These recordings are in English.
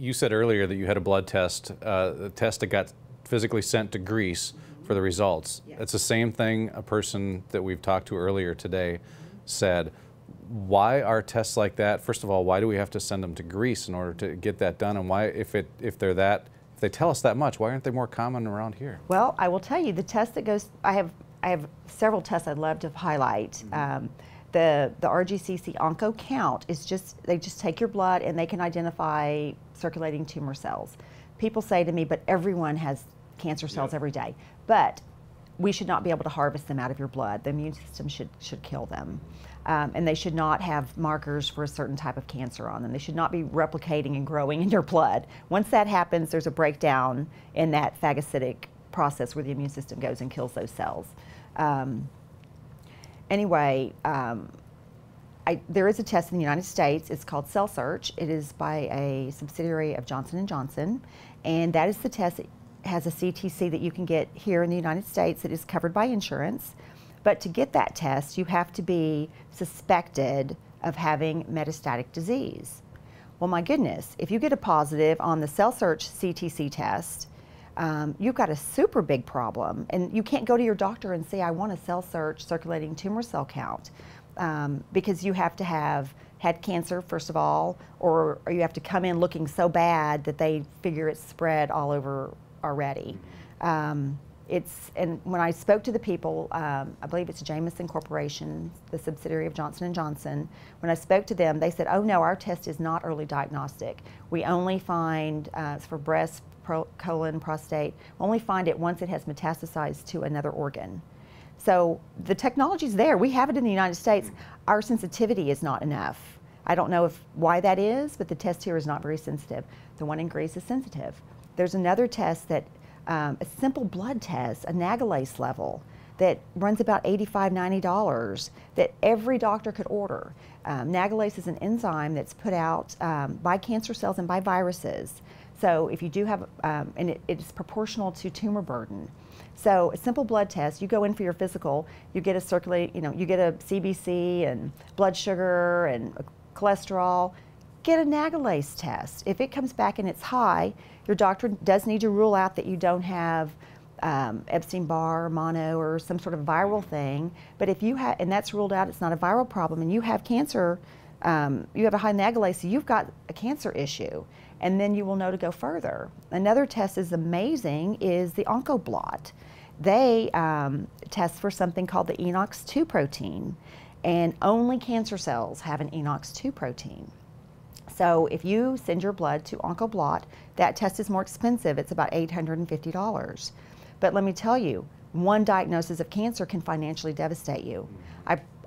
You said earlier that you had a blood test, a test that got physically sent to Greece for the results. Yes. It's the same thing a person that we've talked to earlier today said. Why are tests like that? First of all, why do we have to send them to Greece in order to get that done? And why, if they tell us that much, why aren't they more common around here? Well, I will tell you, the test that goes, I have several tests I'd love to highlight. The RGCC Onco Count is they just take your blood and they can identify circulating tumor cells. People say to me, but everyone has cancer cells every day. But we should not be able to harvest them out of your blood. The immune system should kill them. And they should not have markers for a certain type of cancer on them. They should not be replicating and growing in your blood. Once that happens, there's a breakdown in that phagocytic process where the immune system goes and kills those cells. Anyway, there is a test in the United States. It's called Cell Search. It is by a subsidiary of Johnson & Johnson, and that is the test that has a CTC that you can get here in the United States that is covered by insurance. But to get that test, you have to be suspected of having metastatic disease. Well, my goodness, if you get a positive on the Cell Search CTC test, you've got a super big problem, and you can't go to your doctor and say, I want a Cell Search circulating tumor cell count, because you have to have had cancer, first of all, or you have to come in looking so bad that they figure it's spread all over already. And when I spoke to the people, I believe it's Jameson Corporation, the subsidiary of Johnson & Johnson, when I spoke to them, they said, oh no, our test is not early diagnostic. We only find, it's for breast, colon, prostate, we only find it once it has metastasized to another organ. So the technology's there. We have it in the United States. Our sensitivity is not enough. I don't know why that is, but the test here is not very sensitive. The one in Greece is sensitive. There's another test that a simple blood test, a nagalase level, that runs about $85, $90 that every doctor could order. Nagalase is an enzyme that's put out by cancer cells and by viruses. So if you do have, and it is proportional to tumor burden. So a simple blood test, you go in for your physical, you get you get a CBC and blood sugar and cholesterol. Get a nagalase test. If it comes back and it's high, your doctor does need to rule out that you don't have Epstein-Barr, mono, or some sort of viral thing. But if you have, and that's ruled out, it's not a viral problem, and you have cancer, you have a high nagalase, so you've got a cancer issue, and then you will know to go further. Another test is amazing, is the OncoBlot. They test for something called the ENOX2 protein, and only cancer cells have an ENOX2 protein. So if you send your blood to OncoBlot, that test is more expensive. It's about $850. But let me tell you, one diagnosis of cancer can financially devastate you.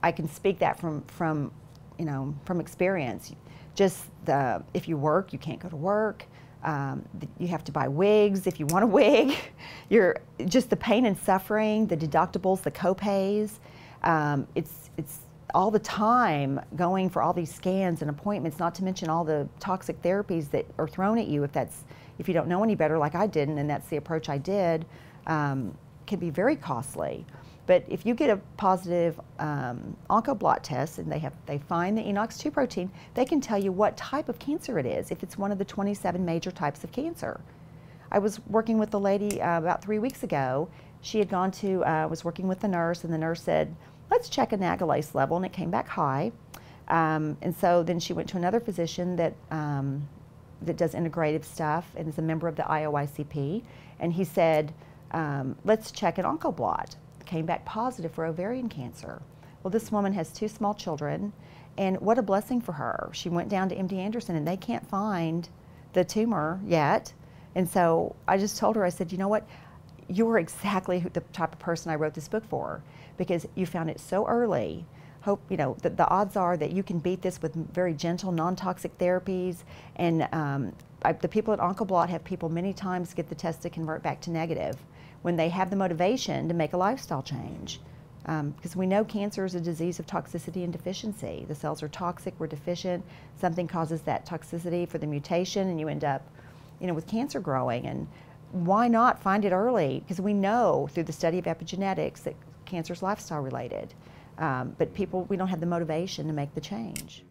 I can speak that from experience. Just if you work, you can't go to work. You have to buy wigs if you want a wig. Just the pain and suffering, the deductibles, the co-pays. It's all the time going for all these scans and appointments, not to mention all the toxic therapies that are thrown at you if you don't know any better like I didn't, and that's the approach I did, can be very costly. But if you get a positive OncoBlot test and they find the ENOX2 protein, they can tell you what type of cancer it is, if it's one of the 27 major types of cancer. I was working with a lady about 3 weeks ago. She had gone to, was working with the nurse, and the nurse said, let's check a nagalase level, and it came back high. And so then she went to another physician that does integrative stuff and is a member of the IOICP, and he said, let's check an OncoBlot. Came back positive for ovarian cancer. Well, this woman has 2 small children, and what a blessing for her. She went down to MD Anderson, and they can't find the tumor yet. And so I just told her, I said, you know what? You're exactly the type of person I wrote this book for, because you found it so early. Hope, the odds are that you can beat this with very gentle, non-toxic therapies. And the people at OncoBlot have people many times get the test to convert back to negative when they have the motivation to make a lifestyle change. Because we know cancer is a disease of toxicity and deficiency. The cells are toxic, we're deficient, something causes that toxicity for the mutation, and you end up with cancer growing. And why not find it early? Because we know through the study of epigenetics that cancer is lifestyle related. But we don't have the motivation to make the change.